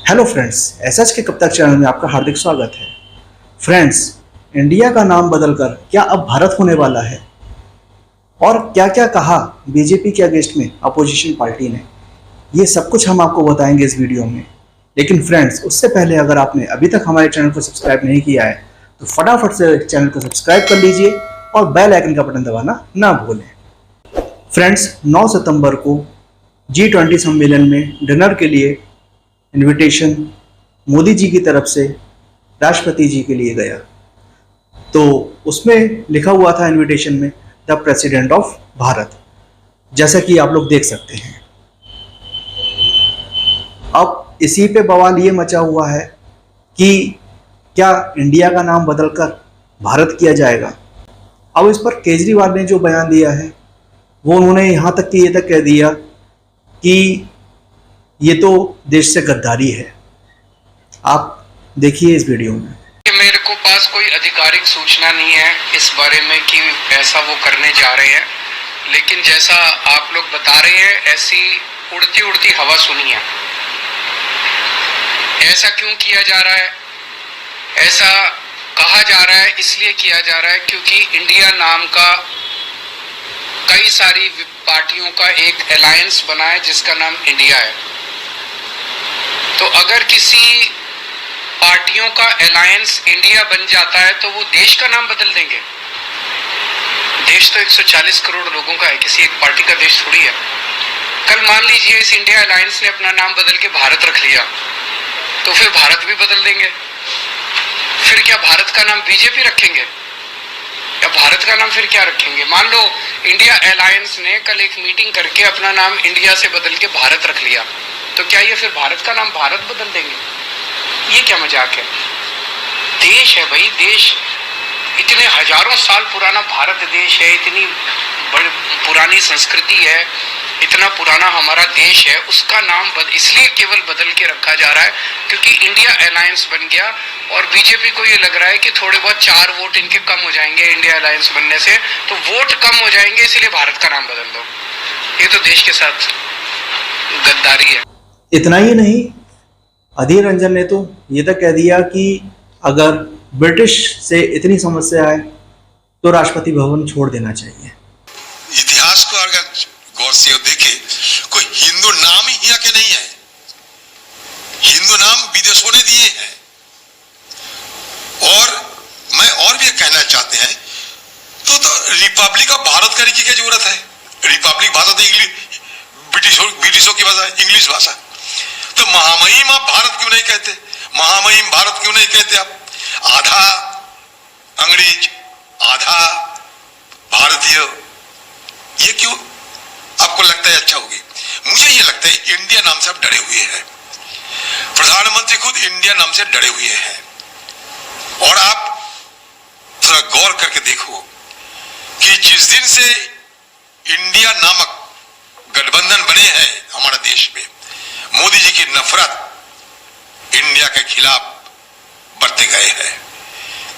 Hello friends, SH के कब तक चैनल में आपका हार्दिक स्वागत है। फ्रेंड्स, इंडिया का नाम बदलकर क्या अब भारत होने वाला है और क्या क्या कहा बीजेपी के अगेंस्ट में अपोजिशन पार्टी ने, ये सब कुछ हम आपको बताएंगे इस वीडियो में। लेकिन फ्रेंड्स, उससे पहले अगर आपने अभी तक हमारे चैनल को सब्सक्राइब नहीं किया है तो फटाफट से चैनल को सब्सक्राइब कर लीजिए और बेल आइकन का बटन दबाना ना भूलें। फ्रेंड्स, 9 सितंबर को G20 सम्मेलन में डिनर के लिए इनविटेशन मोदी जी की तरफ से राष्ट्रपति जी के लिए गया, तो उसमें लिखा हुआ था इनविटेशन में द प्रेसिडेंट ऑफ भारत, जैसा कि आप लोग देख सकते हैं। अब इसी पे बवाल ये मचा हुआ है कि क्या इंडिया का नाम बदलकर भारत किया जाएगा। अब इस पर केजरीवाल ने जो बयान दिया है वो उन्होंने यहाँ तक कि ये तक कह दिया कि ये तो देश से गद्दारी है। आप देखिए इस वीडियो में। मेरे को पास कोई आधिकारिक सूचना नहीं है इस बारे में कि ऐसा वो करने जा रहे हैं, लेकिन जैसा आप लोग बता रहे हैं ऐसी उड़ती उड़ती हवा सुनी है। ऐसा क्यों किया जा रहा है, ऐसा कहा जा रहा है, इसलिए किया जा रहा है क्योंकि इंडिया नाम का कई सारी पार्टियों का एक अलायंस बना है जिसका नाम इंडिया है। तो अगर किसी पार्टियों का अलायंस इंडिया बन जाता है तो वो देश का नाम बदल देंगे। देश तो 140 करोड़ लोगों का है, किसी एक पार्टी का देश थोड़ी है। कल मान लीजिए इस इंडिया अलायंस ने अपना नाम बदल के भारत रख लिया तो फिर भारत भी बदल देंगे। फिर क्या भारत का नाम बीजेपी रखेंगे या भारत का नाम फिर क्या रखेंगे? मान लो इंडिया अलायंस ने कल एक मीटिंग करके अपना नाम इंडिया से बदल के भारत रख लिया, तो क्या ये फिर भारत का नाम भारत बदल देंगे? ये क्या मजाक है? देश है भाई, देश इतने हजारों साल पुराना भारत देश है, इतनी बड़ी पुरानी संस्कृति है, इतना पुराना हमारा देश है, उसका नाम इसलिए केवल बदल के रखा जा रहा है क्योंकि इंडिया अलायंस बन गया और बीजेपी को ये लग रहा है कि थोड़े बहुत 4 वोट इनके कम हो जाएंगे इंडिया अलायंस बनने से, तो वोट कम हो जाएंगे इसलिए भारत का नाम बदल दो। ये तो देश के साथ गद्दारी है। इतना ही नहीं, अधीर रंजन ने तो ये तक कह दिया कि अगर ब्रिटिश से इतनी समस्या है तो राष्ट्रपति भवन छोड़ देना चाहिए। इतिहास को अगर गौर से देखे, कोई हिंदू नाम ही यहाँ के नहीं है, हिंदू नाम विदेशों ने दिए हैं। और मैं और भी कहना चाहते हैं तो रिपब्लिक ऑफ भारत करने की क्या जरूरत है? रिपब्लिक भाषा तो इंग्लिश, ब्रिटिशों की भाषा, इंग्लिश भाषा। तो महामहिम आप भारत क्यों नहीं कहते? महामहिम भारत क्यों नहीं कहते आप? आधा अंग्रेज आधा भारतीय, ये क्यों आपको लगता है अच्छा होगी? मुझे ये लगता है इंडिया नाम से आप डरे हुए हैं, प्रधानमंत्री खुद इंडिया नाम से डरे हुए हैं। और आप थोड़ा गौर करके देखो कि जिस दिन से इंडिया नामक गठबंधन बने हैं हमारे देश में, मोदी जी की नफरत इंडिया के खिलाफ बढ़ते गए हैं।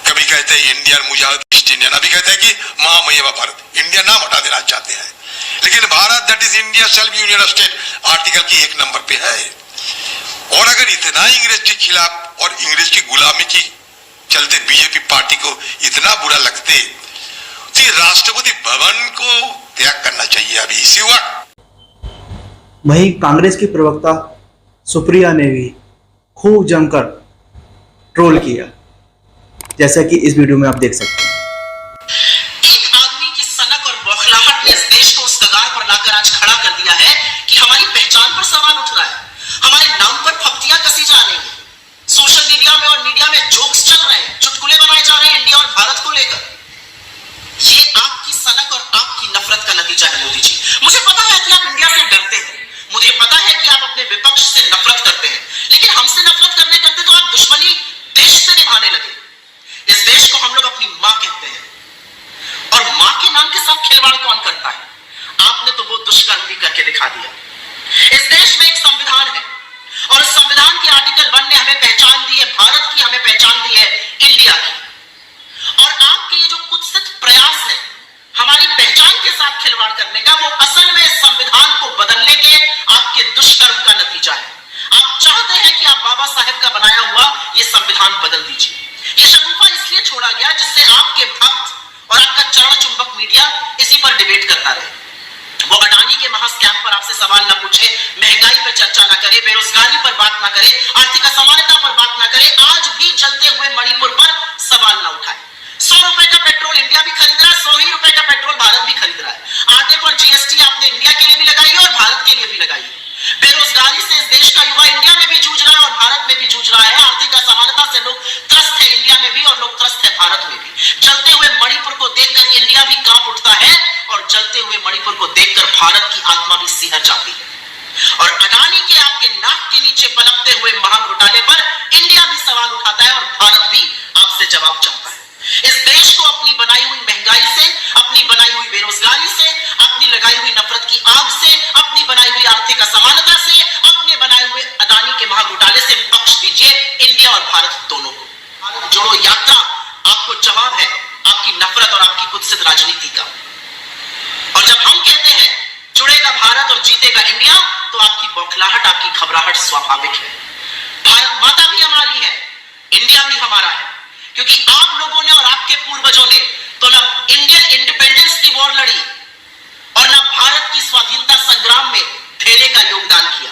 कभी कहते हैं इंडियन मुजाहिद ईस्ट इंडियन, अभी कहते हैं कि महामहिम भारत, इंडिया नाम हटा देना चाहते हैं। लेकिन Bharat that is India shall be union state article की 1 नंबर पे है। और अगर इतना इंग्रेज के खिलाफ और इंग्रेज की गुलामी की चलते बीजेपी पार्टी को इतना बुरा लगते तो राष्ट्रपति भवन को त्याग करना चाहिए अभी इसी वक्त। वहीं कांग्रेस की प्रवक्ता सुप्रिया ने भी खूब जमकर ट्रोल किया, जैसा कि इस वीडियो में आप देख सकते हैं। एक आदमी की सनक और बौखलाहट ने इस देश को उस कगार पर लाकर आज खड़ा कर दिया है कि हमारी पहचान पर सवाल उठ रहा है, हमारे नाम पर फप्तियां कसी जा रही हैं, सोशल मीडिया में और मीडिया में जोक्स चल रहे हैं, चुटकुले बनाए जा रहे हैं इंडिया और भारत को लेकर। ये आपकी सनक और आपकी नफरत का नतीजा है मोदी जी। मुझे पता है कि आप इंडिया से डरते हैं, मुझे पता है कि आप अपने विपक्ष से नफरत करते हैं, लेकिन हमसे नफरत करते करते तो आप दुश्मनी देश से निभाने लगे। इस देश को हम लोग अपनी मां कहते ये संविधान बदल दीजिए। ये शगुफा इसलिए छोड़ा गया जिससे आपके भक्त और आपका चरण चुंबक मीडिया इसी पर डिबेट करता रहे। वो अडानी के महास्कैम पर आपसे सवाल ना पूछे, महंगाई पर चर्चा ना करे, बेरोजगारी पर बात ना करे, आर्थिक असमानता पर बात ना करे, आज भी जलते हुए मणिपुर पर सवाल ना उठाए। 100 रुपए का पेट्रोल इंडिया भी खरीद रहा है, 100 ही रुपए का पेट्रोल भारत भी खरीद रहा है। आटे पर जीएसटी आपने इंडिया के लिए भी लगाई है और भारत के लिए भी लगाई है। बेरोजगारी से इस देश का युवा इंडिया में भी जूझ रहा है और भारत में भी जूझ रहा है। आर्थिक असमानता से लोग त्रस्त है इंडिया में भी और लोग त्रस्त है भारत में भी। जलते हुए मणिपुर को देखकर इंडिया भी कांप उठता है और जलते हुए मणिपुर को देखकर भारत की आत्मा भी सिहर जाती है। और अडानी के आपके नाक के नीचे पनपते हुए महाघोटाले पर इंडिया भी सवाल उठाता है और भारत भी आपसे जवाब चाहता है। इस देश को अपनी बनाई हुई महंगाई से, अपनी बनाई हुई बेरोजगारी से, अपनी लगाई हुई नफरत की आग से, अपनी बनाई हुई आर्थिक असमानता से, अपने बनाए हुए अडानी के महाघोटाले से बख्श दीजिए इंडिया और भारत दोनों को। भारत जोड़ो यात्रा आपको जवाब है आपकी नफरत और आपकी कुत्सित राजनीति का। और जब हम कहते हैं जुड़ेगा भारत और जीतेगा इंडिया, तो आपकी बौखलाहट, आपकी घबराहट स्वाभाविक है। भारत माता भी हमारी है, इंडिया भी हमारा है, क्योंकि आप लोगों ने और आपके पूर्वजों ने तो ना इंडियन इंडिपेंडेंस की वॉर लड़ी और ना भारत की स्वाधीनता संग्राम में ढेले का योगदान किया।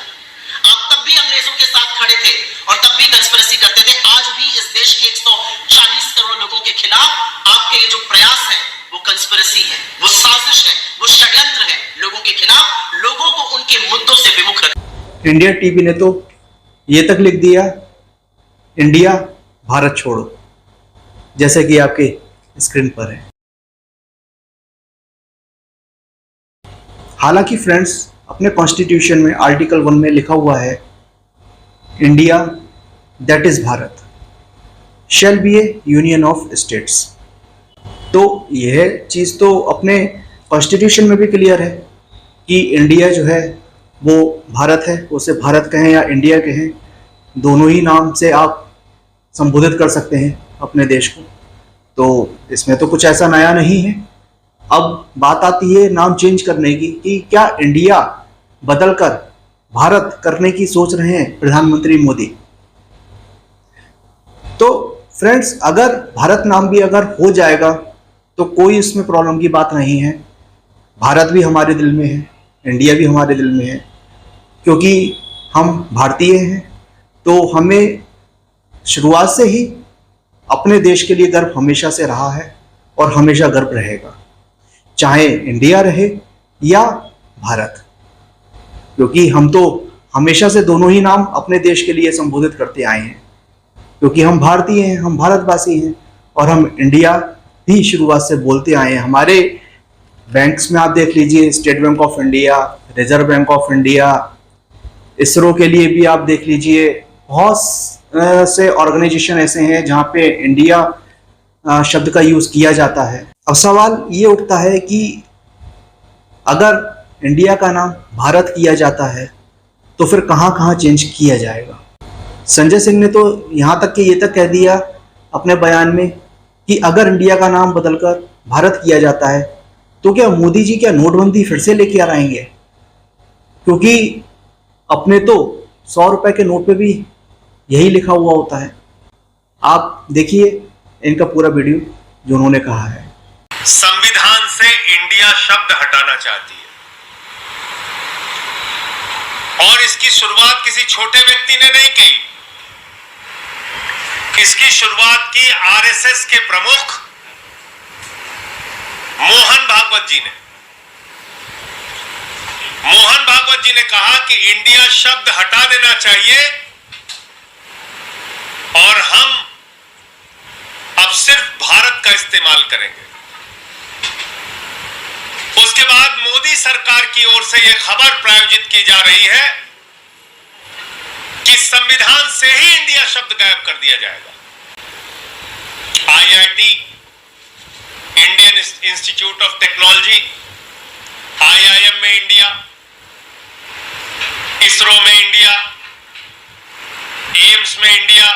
आप तब भी अंग्रेजों के साथ खड़े थे और तब भी कंस्पिरेसी करते थे। आज भी इस देश के 140 करोड़ लोगों के खिलाफ आपके ये जो प्रयास है वो कंस्पिरेसी है, वो साजिश है, वो षड्यंत्र है लोगों के खिलाफ, लोगों को उनके मुद्दों से विमुख रखना। इंडिया टीवी ने तो ये तक लिख दिया, इंडिया भारत छोड़ो, जैसे कि आपके स्क्रीन पर है। हालांकि फ्रेंड्स, अपने कॉन्स्टिट्यूशन में आर्टिकल 1 में लिखा हुआ है, India that is Bharat shall be A union of states. तो यह चीज़ तो अपने कॉन्स्टिट्यूशन में भी क्लियर है कि इंडिया जो है वो भारत है, उसे भारत कहें या इंडिया कहें, दोनों ही नाम से आप संबोधित कर सकते हैं अपने देश को। तो इसमें तो कुछ ऐसा नया नहीं है। अब बात आती है नाम चेंज करने की कि क्या इंडिया बदलकर भारत करने की सोच रहे हैं प्रधानमंत्री मोदी। तो फ्रेंड्स, अगर भारत नाम भी अगर हो जाएगा तो कोई इसमें प्रॉब्लम की बात नहीं है। भारत भी हमारे दिल में है, इंडिया भी हमारे दिल में है, क्योंकि हम भारतीय हैं। तो हमें शुरुआत से ही अपने देश के लिए गर्व हमेशा से रहा है और हमेशा गर्व रहेगा, चाहे इंडिया रहे या भारत, क्योंकि हम तो हमेशा से दोनों ही नाम अपने देश के लिए संबोधित करते आए हैं, क्योंकि हम भारतीय हैं, हम भारतवासी हैं और हम इंडिया ही शुरुआत से बोलते आए हैं। हमारे बैंक्स में आप देख लीजिए, state bank of India, reserve bank of India, ISRO के लिए भी आप देख लीजिए, बहुत से ऑर्गेनाइजेशन ऐसे हैं जहाँ पे इंडिया शब्द का यूज किया जाता है। अब सवाल ये उठता है कि अगर इंडिया का नाम भारत किया जाता है तो फिर कहाँ कहाँ चेंज किया जाएगा। संजय सिंह ने तो यहाँ तक कि ये तक कह दिया अपने बयान में कि अगर इंडिया का नाम बदलकर भारत किया जाता है तो क्या मोदी जी क्या नोटबंदी फिर से लेके आ आएंगे, क्योंकि अपने तो 100 रुपए के नोट पे भी यही लिखा हुआ होता है। आप देखिए इनका पूरा वीडियो जो उन्होंने कहा है। संविधान से इंडिया शब्द हटाना चाहती है और इसकी शुरुआत किसी छोटे व्यक्ति ने नहीं की। इसकी शुरुआत की आरएसएस के प्रमुख मोहन भागवत जी ने। मोहन भागवत जी ने कहा कि इंडिया शब्द हटा देना चाहिए और हम अब सिर्फ भारत का इस्तेमाल करेंगे। उसके बाद मोदी सरकार की ओर से यह खबर प्रायोजित की जा रही है कि संविधान से ही इंडिया शब्द गायब कर दिया जाएगा। IIT, Indian institute of technology, IIM में इंडिया, इसरो में इंडिया, एम्स में इंडिया,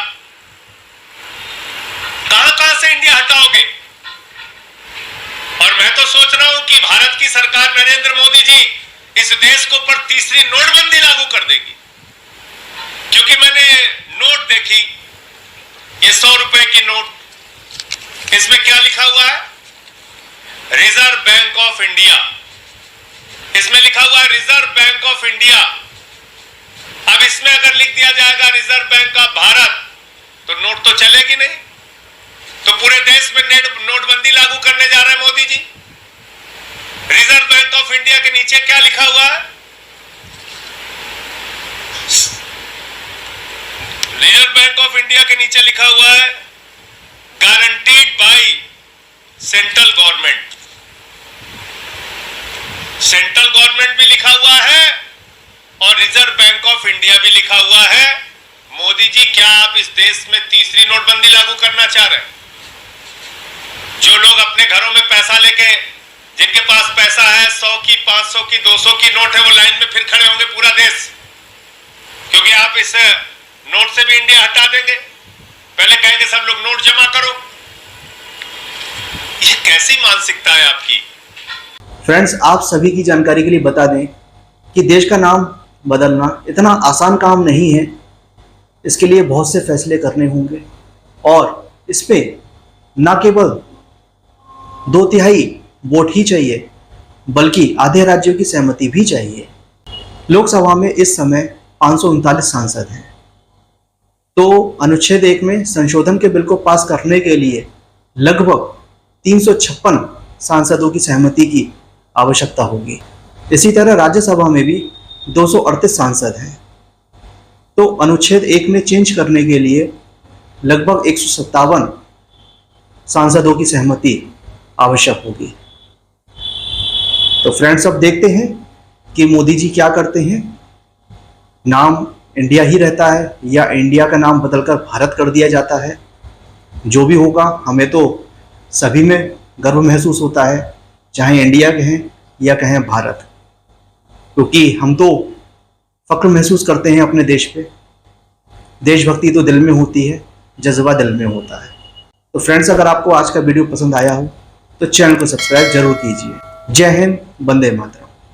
कहां से इंडिया हटाओगे। और मैं तो सोच रहा हूं कि भारत की सरकार नरेंद्र मोदी जी इस देश को पर तीसरी नोटबंदी लागू कर देगी, क्योंकि मैंने नोट देखी ये 100 रुपए की नोट, इसमें क्या लिखा हुआ है? Reserve bank of India. इसमें लिखा हुआ है रिजर्व बैंक ऑफ इंडिया। अब इसमें अगर लिख दिया जाएगा रिजर्व बैंक ऑफ भारत, तो नोट तो चलेगी नहीं। तो पूरे देश में नोटबंदी लागू करने जा रहे हैं Modi ji. Reserve bank of India के नीचे क्या लिखा हुआ है? रिजर्व बैंक ऑफ इंडिया के नीचे लिखा हुआ है guaranteed by central government. Central government भी लिखा हुआ है और रिजर्व बैंक ऑफ इंडिया भी लिखा हुआ है। मोदी जी, क्या आप इस देश में तीसरी नोटबंदी लागू करना चाह रहे हैं? जो लोग अपने घरों में पैसा लेके, जिनके पास पैसा है 100 की, 500 की, 200 की नोट है, वो लाइन में फिर खड़े होंगे पूरा देश, क्योंकि आप इस नोट से भी इंडिया हटा देंगे। पहले कहेंगे सब लोग नोट जमा करो। ये कैसी मानसिकता है आपकी? फ्रेंड्स, आप सभी की जानकारी के लिए बता दें कि देश का नाम बदलना इतना आसान काम नहीं है। इसके लिए बहुत से फैसले करने होंगे और इस पे न केवल 2/3 वोट ही चाहिए, बल्कि आधे राज्यों की सहमति भी चाहिए। लोकसभा में इस समय 539 सांसद हैं, तो अनुच्छेद 1 में संशोधन के बिल को पास करने के लिए लगभग 356 सांसदों की सहमति की आवश्यकता होगी। इसी तरह राज्यसभा में भी 238 सांसद हैं, तो अनुच्छेद 1 में चेंज करने के लिए लगभग 157 सांसदों की सहमति आवश्यक होगी। तो फ्रेंड्स, अब देखते हैं कि मोदी जी क्या करते हैं। नाम इंडिया ही रहता है या इंडिया का नाम बदलकर भारत कर दिया जाता है। जो भी होगा, हमें तो सभी में गर्व महसूस होता है, चाहे इंडिया कहें या कहें भारत, क्योंकि हम तो फक्र महसूस करते हैं अपने देश पे। देशभक्ति तो दिल में होती है, जज्बा दिल में होता है। तो फ्रेंड्स, अगर आपको आज का वीडियो पसंद आया हो तो चैनल को सब्सक्राइब जरूर कीजिए। जय हिंद, वंदे मातरम।